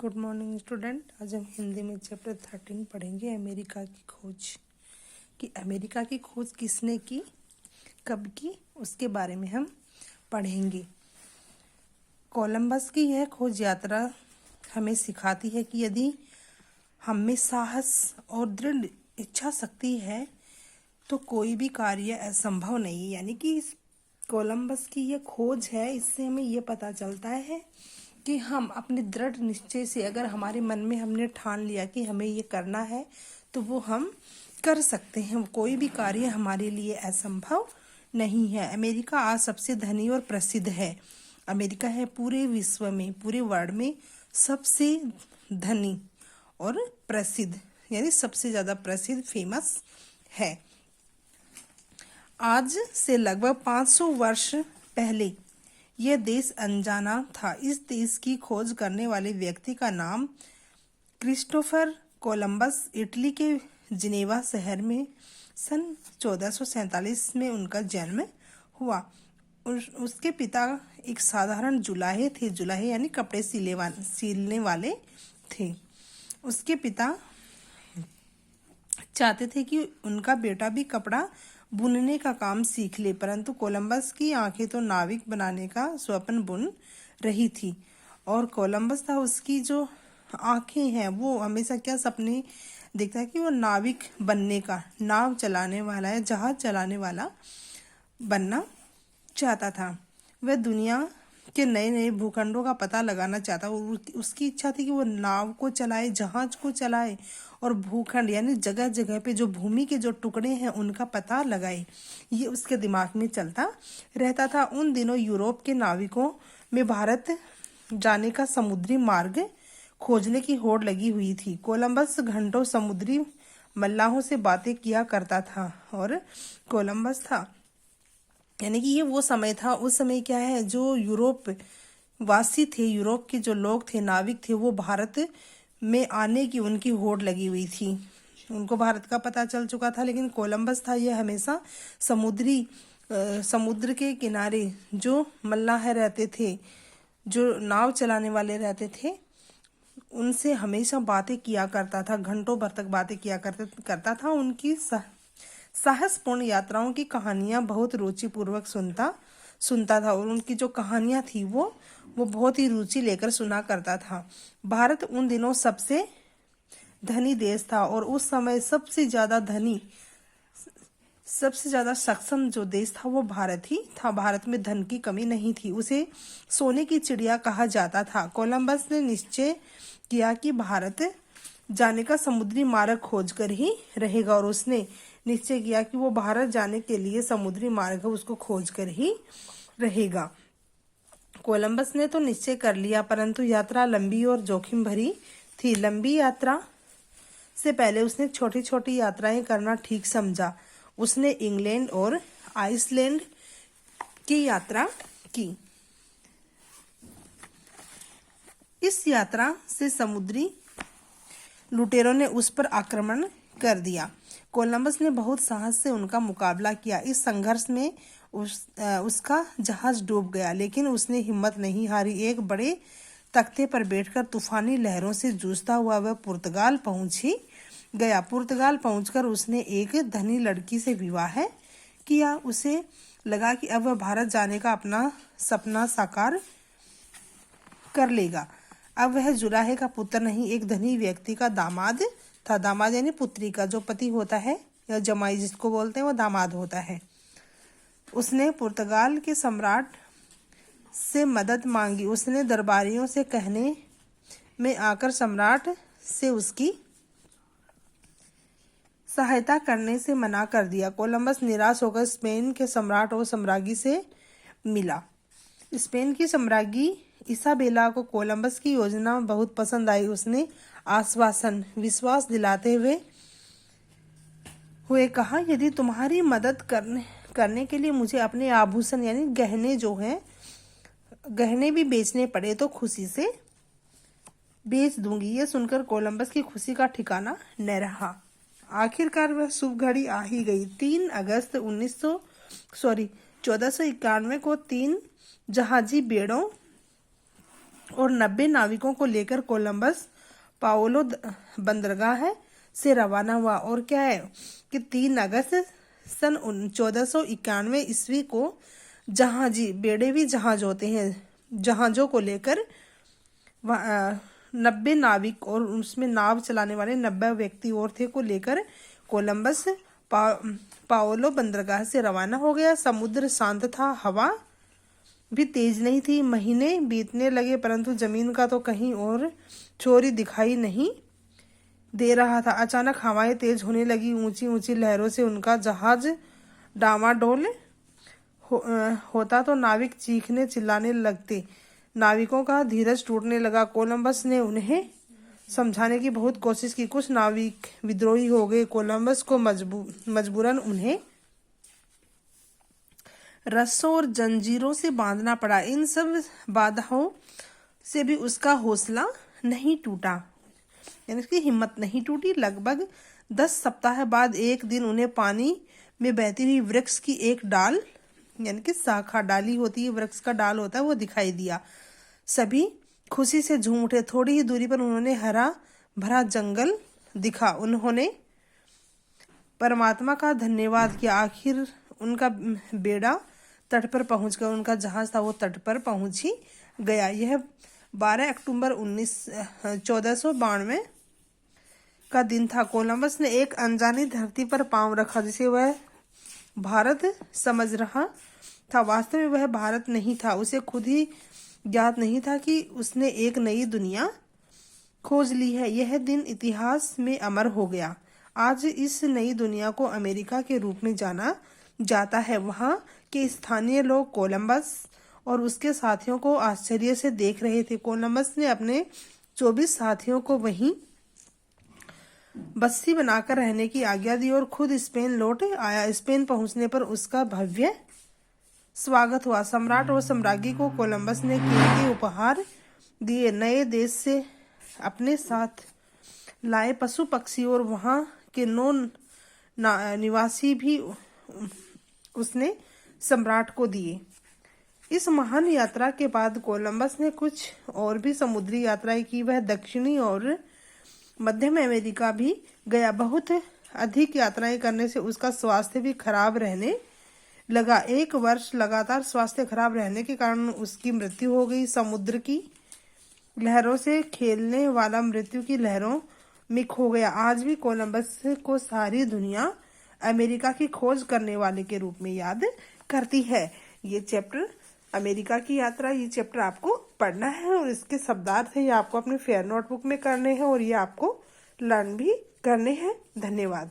Good morning student. आज हम हिंदी में चैप्टर 13 पढ़ेंगे, अमेरिका की खोज। कि अमेरिका की खोज किसने की, कब की, उसके बारे में हम पढ़ेंगे। कोलंबस की यह खोज यात्रा हमें सिखाती है कि यदि हम में साहस और दृढ़ इच्छा शक्ति है तो कोई भी कार्य असंभव नहीं। यानी कि कोलंबस की यह खोज है, इससे हमें यह पता चलता है कि हम अपने दृढ़ निश्चय से, अगर हमारे मन में हमने ठान लिया कि हमें ये करना है तो वो हम कर सकते हैं। कोई भी कार्य हमारे लिए असंभव नहीं है। अमेरिका आज सबसे धनी और प्रसिद्ध है। अमेरिका है पूरे विश्व में, पूरे वर्ल्ड में सबसे धनी और प्रसिद्ध, यानी सबसे ज्यादा प्रसिद्ध, फेमस है। आज से लगभग 500 वर्ष पहले यह देश अनजाना था। इस देश की खोज करने वाले व्यक्ति का नाम क्रिस्टोफर कोलंबस, इटली के जिनेवा शहर में सन 1447 में उनका जन्म हुआ। उसके पिता एक साधारण जुलाहे थे। जुलाहे यानी कपड़े सिलने वाले थे। उसके पिता चाहते थे कि उनका बेटा भी कपड़ा बुनने का काम सीख ले, परंतु कोलंबस की आंखें तो नाविक बनाने का स्वप्न बुन रही थी। और कोलंबस था, उसकी जो आंखें हैं वो हमेशा क्या सपने देखता है कि वो नाविक बनने का, नाव चलाने वाला या जहाज चलाने वाला बनना चाहता था। वह दुनिया के नए नए भूखंडों का पता लगाना चाहता। उसकी इच्छा थी कि वो नाव को चलाए, जहाज को चलाए और भूखंड यानी जगह जगह पे जो भूमि के जो टुकड़े हैं उनका पता लगाए। ये उसके दिमाग में चलता रहता था। उन दिनों यूरोप के नाविकों में भारत जाने का समुद्री मार्ग खोजने की होड़ लगी हुई थी। कोलंबस घंटों समुद्री मल्लाहों से बातें किया करता था। और कोलंबस था, यानी कि ये वो समय था, उस समय क्या है, जो यूरोप वासी थे, यूरोप के जो लोग थे, नाविक थे, वो भारत में आने की उनकी होड़ लगी हुई थी। उनको भारत का पता चल चुका था, लेकिन कोलंबस था, ये हमेशा समुद्र के किनारे जो मल्लाह रहते थे, जो नाव चलाने वाले रहते थे, उनसे हमेशा बातें किया करता था। घंटों भर तक बातें किया करता था। उनकी साहसपूर्ण यात्राओं की कहानियां बहुत रुचिपूर्वक सुनता था। और उनकी जो कहानियां थी वो बहुत ही रुचि लेकर सुना करता था। भारत उन दिनों सबसे धनी देश था और उस समय सबसे ज्यादा सक्षम जो देश था वो भारत ही था। भारत में धन की कमी नहीं थी। उसे सोने की चिड़िया कहा जाता था। कोलंबस ने निश्चय किया कि भारत जाने का समुद्री मार्ग खोजकर ही रहेगा। और उसने निश्चय किया कि वो भारत जाने के लिए समुद्री मार्ग उसको खोजकर ही रहेगा। कोलंबस ने तो निश्चय कर लिया, परंतु यात्रा लंबी और जोखिम भरी थी। लंबी यात्रा से पहले उसने छोटी छोटी यात्राएं करना ठीक समझा। उसने इंग्लैंड और आइसलैंड की यात्रा की। इस यात्रा से समुद्री लुटेरों ने उस पर आक्रमण कर दिया। कोलंबस ने बहुत साहस से उनका मुकाबला किया। इस संघर्ष में उसका जहाज डूब गया, लेकिन उसने हिम्मत नहीं हारी। एक बड़े तख्ते पर बैठकर तूफानी लहरों से जूझता हुआ वह पुर्तगाल पहुंच ही गया। पुर्तगाल पहुंचकर उसने एक धनी लड़की से विवाह किया। उसे लगा कि अब वह भारत जाने का अपना सपना साकार कर लेगा। अब वह जुलाहे का पुत्र नहीं, एक धनी व्यक्ति का दामाद था। दामाद यानी पुत्री का जो पति होता है, या जमाई जिसको बोलते हैं, वो दामाद होता है। उसने पुर्तगाल के सम्राट से मदद मांगी। उसने दरबारियों से कहने में आकर सम्राट से उसकी सहायता करने से मना कर दिया। कोलंबस निराश होकर स्पेन के सम्राट और सम्राज्ञी से मिला। स्पेन की सम्राज्ञी इसाबेला को कोलंबस की योजना बहुत पसंद आई। उसने विश्वास दिलाते हुए कहा, यदि तुम्हारी मदद करने के लिए मुझे अपने आभूषण यानी गहने भी बेचने पड़े तो खुशी से बेच दूंगी। यह सुनकर कोलंबस की खुशी का ठिकाना न रहा। आखिरकार वह शुभ घड़ी आ ही गई। 3 अगस्त 1491 को 3 जहाजी बेड़ों और 90 नाविकों को लेकर कोलंबस पाओलो बंदरगाह से रवाना हुआ। और क्या है कि 3 अगस्त सन 1491 ईस्वी को जहाजी बेड़े भी जहाज होते हैं, जहाजों को लेकर 90 नाविक और उसमें नाव चलाने वाले 90 व्यक्ति और थे को लेकर कोलंबस पाओलो बंदरगाह से रवाना हो गया। समुद्र शांत था, हवा भी तेज नहीं थी। महीने बीतने लगे परंतु जमीन का तो कहीं और छोर दिखाई नहीं दे रहा था। अचानक हवाएं तेज होने लगी। ऊंची ऊंची लहरों से उनका जहाज डामाडोल होता तो नाविक चीखने चिल्लाने लगते। नाविकों का धीरज टूटने लगा। कोलंबस ने उन्हें समझाने की बहुत कोशिश की। कुछ नाविक विद्रोही हो गए। कोलंबस को मजबूरन उन्हें रस्सों और जंजीरों से बांधना पड़ा। इन सब बाधाओं से भी उसका हौसला नहीं टूटा, यानी उसकी हिम्मत नहीं टूटी। लगभग 10 सप्ताह बाद एक दिन उन्हें पानी में बहती हुई वृक्ष की एक डाल, यानी कि शाखा, डाली होती है, वृक्ष का डाल होता है, वो दिखाई दिया। सभी खुशी से झूम उठे। थोड़ी ही दूरी पर उन्होंने हरा भरा जंगल दिखा। उन्होंने परमात्मा का धन्यवाद किया। आखिर उनका बेड़ा तट पर पहुंच गया। उनका जहाज था वो तट पर पहुंच ही गया। यह 12 अक्टूबर 1492 का दिन था। कोलंबस ने एक अनजानी धरती पर पांव रखा जिसे वह भारत समझ रहा था। वास्तव में वह भारत नहीं था। उसे खुद ही ज्ञात नहीं था कि उसने एक नई दुनिया खोज ली है। यह दिन इतिहास में अमर हो गया। आज इस नई दुनिया को अमेरिका के रूप में जाना जाता है। वहाँ के स्थानीय लोग कोलंबस और उसके साथियों को आश्चर्य से देख रहे थे। कोलंबस ने अपने 24 साथियों को वहीं बस्ती बनाकर रहने की आज्ञा दी और खुद स्पेन लौट आया। स्पेन पहुंचने पर उसका भव्य स्वागत हुआ। सम्राट और सम्राज्ञी को कोलंबस ने कीमती उपहार दिए। नए देश से अपने साथ लाए पशु पक्षी और वहां के 9 निवासी भी उसने सम्राट को दिए। इस महान यात्रा के बाद कोलंबस ने कुछ और भी समुद्री यात्राएं की। वह दक्षिणी और मध्यम अमेरिका भी गया। बहुत अधिक यात्राएं करने से उसका स्वास्थ्य भी खराब रहने लगा। 1 वर्ष लगातार स्वास्थ्य खराब रहने के कारण उसकी मृत्यु हो गई। समुद्र की लहरों से खेलने वाला मृत्यु की लहरों में खो गया। आज भी कोलंबस को सारी दुनिया अमेरिका की खोज करने वाले के रूप में याद करती है। ये चैप्टर अमेरिका की यात्रा, ये चैप्टर आपको पढ़ना है और इसके शब्दार्थ है ये आपको अपने फेयर नोटबुक में करने हैं और ये आपको लर्न भी करने हैं। धन्यवाद।